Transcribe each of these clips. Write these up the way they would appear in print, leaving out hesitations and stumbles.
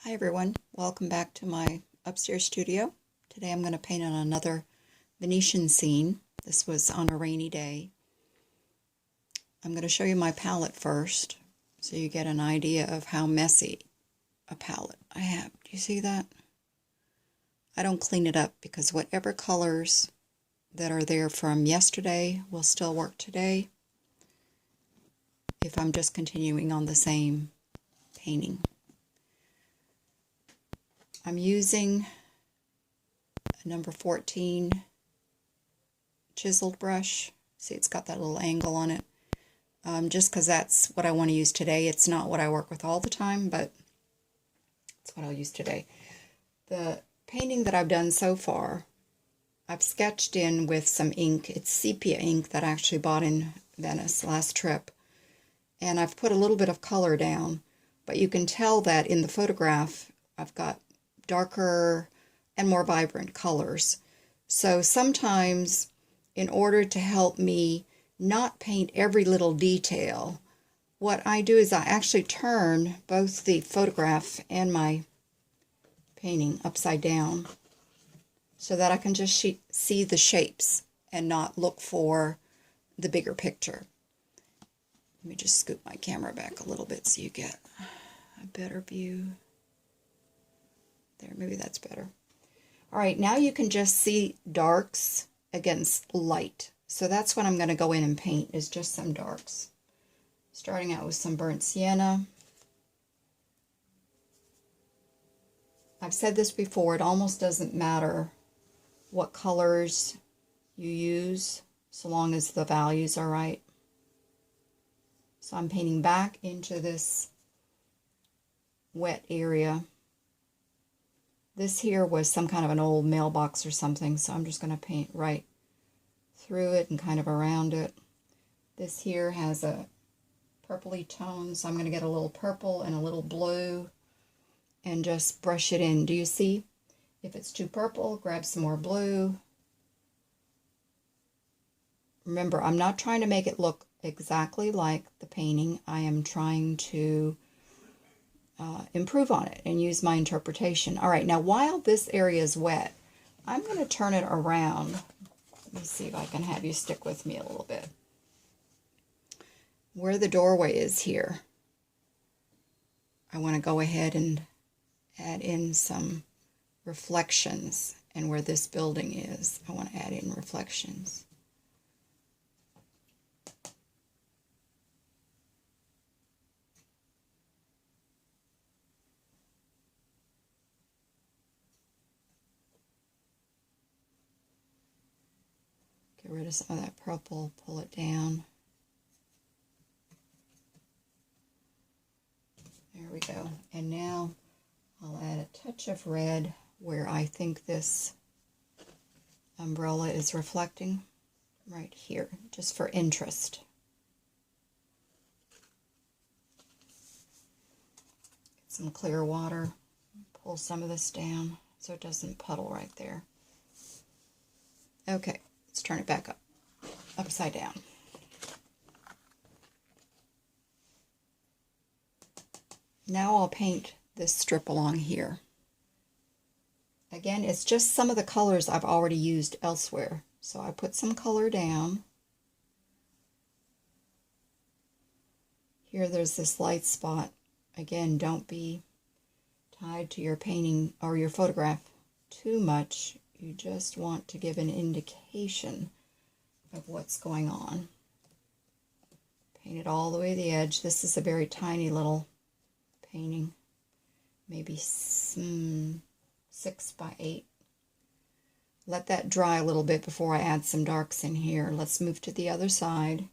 Hi everyone, welcome back to my upstairs studio. Today I'm going to paint on another Venetian scene. This was on a rainy day. I'm going to show you my palette first so you get an idea of how messy a palette I have. Do you see that? I don't clean it up because whatever colors that are there from yesterday will still work today if I'm just continuing on the same painting. I'm using a number 14 chiseled brush. See, it's got that little angle on it. Just because that's what I want to use today. It's not what I work with all the time, but it's what I'll use today. The painting that I've done so far, I've sketched in with some ink. It's sepia ink that I actually bought in Venice last trip. And I've put a little bit of color down, but you can tell that in the photograph I've got darker and more vibrant colors. So sometimes, in order to help me not paint every little detail, what I do is I actually turn both the photograph and my painting upside down so that I can just see the shapes and not look for the bigger picture. Let me just scoot my camera back a little bit so you get a better view. There, maybe that's better. All right, now you can just see darks against light. So that's what I'm going to go in and paint, is just some darks. Starting out with some burnt sienna. I've said this before, it almost doesn't matter what colors you use, so long as the values are right. So I'm painting back into this wet area. This here was some kind of an old mailbox or something, so I'm just going to paint right through it and kind of around it. This here has a purpley tone, so I'm going to get a little purple and a little blue and just brush it in. Do you see? If it's too purple, grab some more blue. Remember, I'm not trying to make it look exactly like the painting. I am trying to improve on it and use my interpretation. All right, now while this area is wet, I'm going to turn it around. Let me see if I can have you stick with me a little bit. Where the doorway is here, I want to go ahead and add in some reflections. And where this building is, I want to add in reflections. Get rid of some of that purple, pull it down. There we go. And now I'll add a touch of red where I think this umbrella is reflecting, right here, just for interest. Get some clear water, pull some of this down so it doesn't puddle right there. Okay. Let's turn it back up, upside down. Now I'll paint this strip along here. Again, it's just some of the colors I've already used elsewhere. So I put some color down. Here there's this light spot. Again, don't be tied to your painting or your photograph too much. You just want to give an indication of what's going on. Paint it all the way to the edge. This is a very tiny little painting, maybe 6 by 8. Let that dry a little bit before I add some darks in here. Let's move to the other side.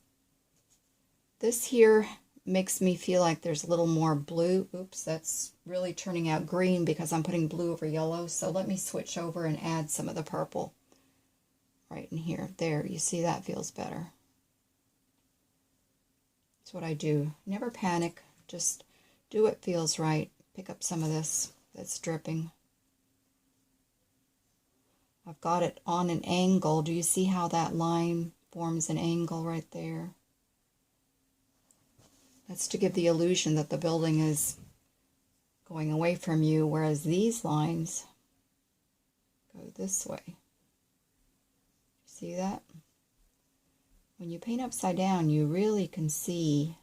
This here makes me feel like there's a little more blue. Oops, that's really turning out green because I'm putting blue over yellow. So let me switch over and add some of the purple right in here. There, you see, that feels better. That's what I do. Never panic. Just do what feels right. Pick up some of this that's dripping. I've got it on an angle. Do you see how that line forms an angle right there? That's to give the illusion that the building is going away from you, whereas these lines go this way. See that? When you paint upside down, you really can see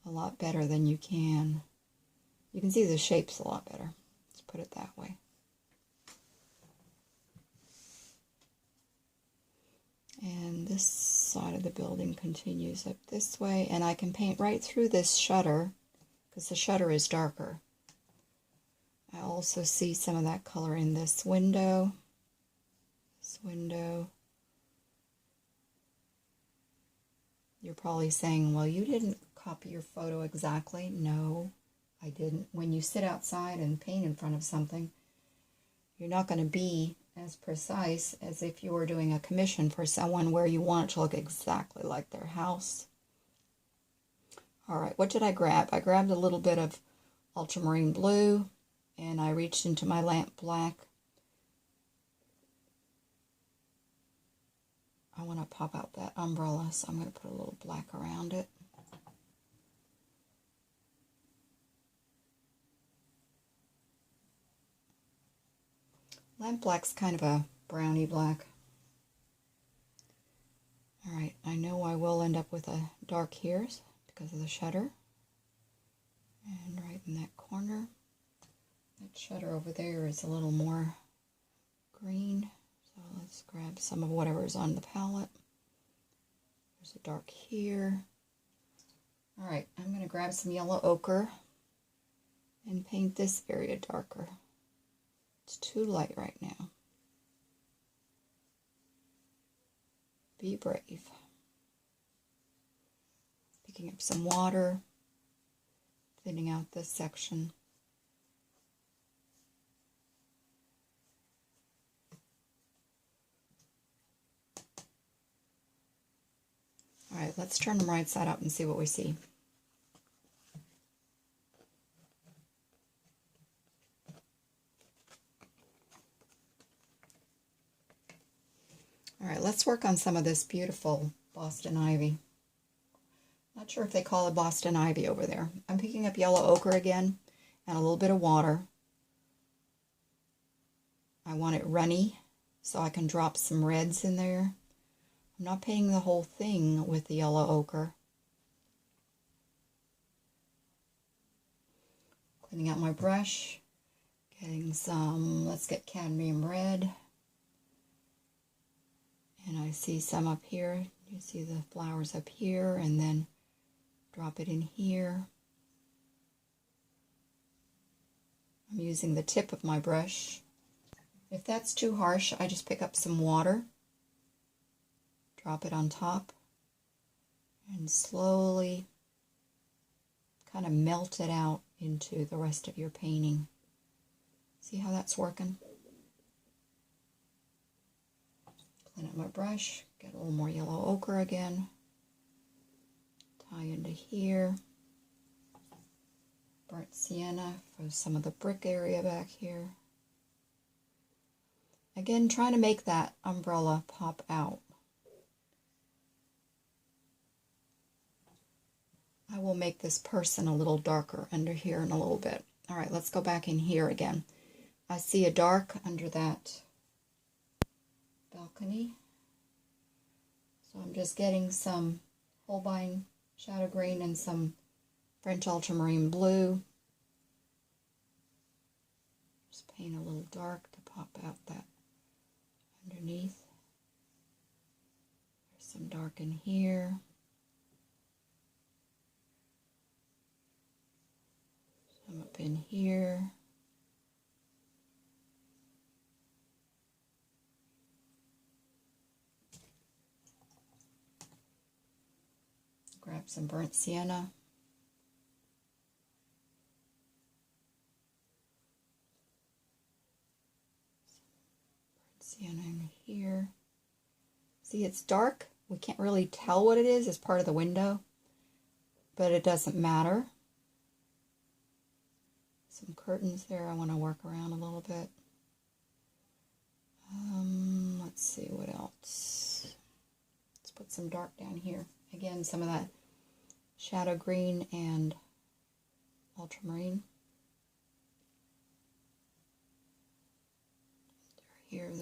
a lot better than you can. You can see the shapes a lot better. Let's put it that way. And this side of the building continues up this way, and I can paint right through this shutter because the shutter is darker. I also see some of that color in this window. This window. You're probably saying, well, you didn't copy your photo exactly. No, I didn't. When you sit outside and paint in front of something, you're not going to be as precise as if you were doing a commission for someone where you want it to look exactly like their house. All right, what did I grab? I grabbed a little bit of ultramarine blue, and I reached into my lamp black. I want to pop out that umbrella, so I'm going to put a little black around it. Lamp black's kind of a browny black. All right, I know I will end up with a dark here because of the shutter. And right in that corner, that shutter over there is a little more green. So let's grab some of whatever's on the palette. There's a dark here. All right, I'm going to grab some yellow ochre and paint this area darker. It's too light right now. Be brave. Picking up some water, thinning out this section. All right, let's turn them right side up and see what we see. All right, let's work on some of this beautiful Boston ivy. Not sure if they call it Boston ivy over there. I'm picking up yellow ochre again and a little bit of water. I want it runny so I can drop some reds in there. I'm not painting the whole thing with the yellow ochre. Cleaning out my brush, getting some, let's get cadmium red. And I see some up here. You see the flowers up here, and then drop it in here. I'm using the tip of my brush. If that's too harsh, I just pick up some water, drop it on top, and slowly kind of melt it out into the rest of your painting. See how that's working? Clean up my brush, get a little more yellow ochre again, tie into here, burnt sienna for some of the brick area back here. Again, trying to make that umbrella pop out. I will make this person a little darker under here in a little bit. All right, let's go back in here again. I see a dark under that balcony. So I'm just getting some Holbein shadow green and some French ultramarine blue. Just paint a little dark to pop out that underneath. There's some dark in here. Some up in here. Grab some burnt sienna. Burnt sienna in here. See, it's dark. We can't really tell what it is as part of the window, but it doesn't matter. Some curtains there I want to work around a little bit. Let's see what else. Let's put some dark down here. Again, some of that shadow green and ultramarine.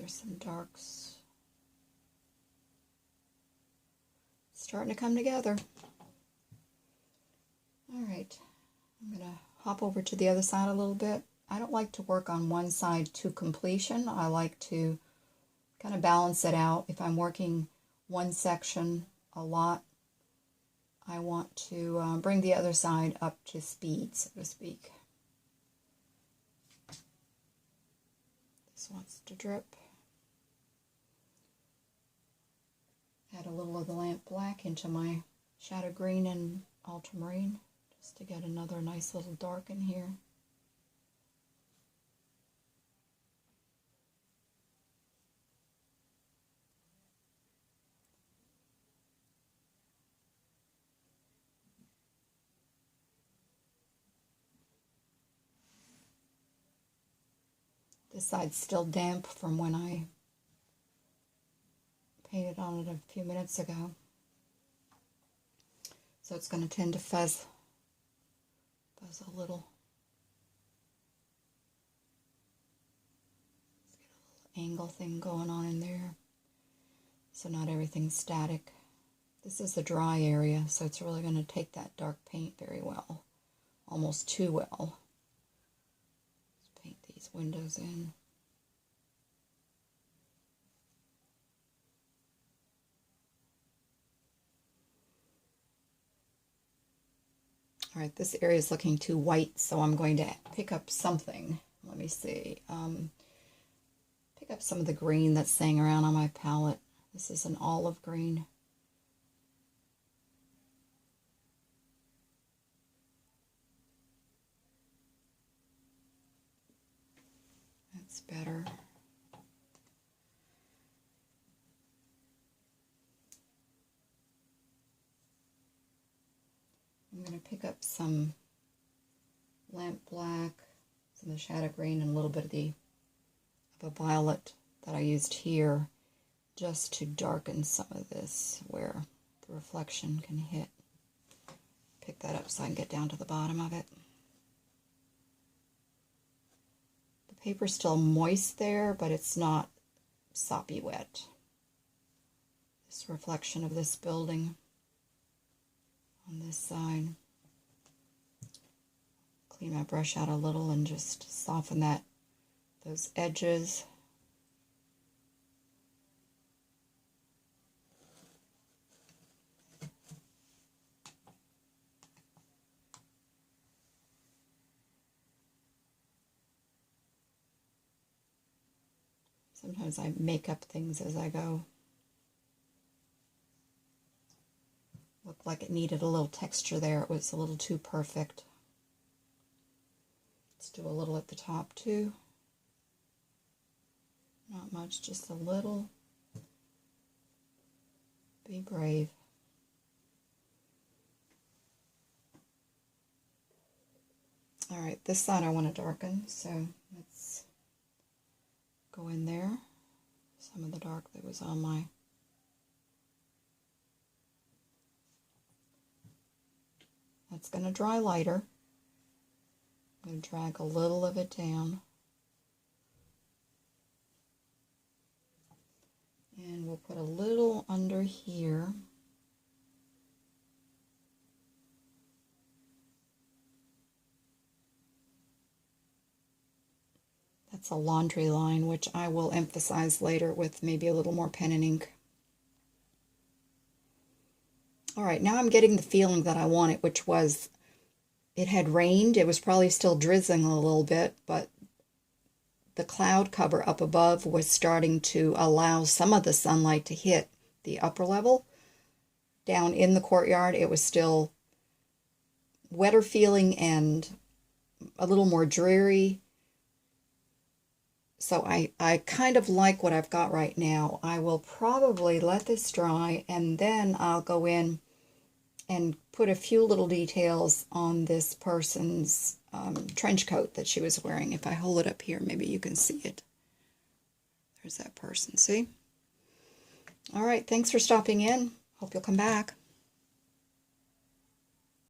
There's some darks starting to come together. All right, I'm going to hop over to the other side a little bit. I don't like to work on one side to completion. I like to kind of balance it out. If I'm working one section a lot, I want to bring the other side up to speed, so to speak. This wants to drip. Add a little of the lamp black into my shadow green and ultramarine, just to get another nice little dark in here. This side's still damp from when I painted on it a few minutes ago. So it's going to tend to fuzz a little. Let's get a little angle thing going on in there, so not everything's static. This is the dry area, so it's really going to take that dark paint very well, almost too well. Let's paint these windows in. All right, this area is looking too white, so I'm going to pick up something. Let me see. Pick up some of the green that's staying around on my palette. This is an olive green. That's better. I'm going to pick up some lamp black, some of the shadow green, and a little bit of a violet that I used here, just to darken some of this where the reflection can hit. Pick that up so I can get down to the bottom of it. The paper's still moist there, but it's not soppy wet. This reflection of this building on this side. Clean my brush out a little and just soften those edges. Sometimes I make up things as I go. Looked like it needed a little texture there. It was a little too perfect. Let's do a little at the top too. Not much, just a little. Be brave. All right, this side I want to darken, so let's go in there. Some of the dark that was on my That's going to dry lighter. I'm going to drag a little of it down. And we'll put a little under here. That's a laundry line, which I will emphasize later with maybe a little more pen and ink. All right, now I'm getting the feeling that I wanted, which was it had rained. It was probably still drizzling a little bit, but the cloud cover up above was starting to allow some of the sunlight to hit the upper level. Down in the courtyard, it was still wetter feeling and a little more dreary. So I kind of like what I've got right now. I will probably let this dry, and then I'll go in and put a few little details on this person's trench coat that she was wearing. If I hold it up here, maybe you can see it. There's that person, see? All right, thanks for stopping in. Hope you'll come back.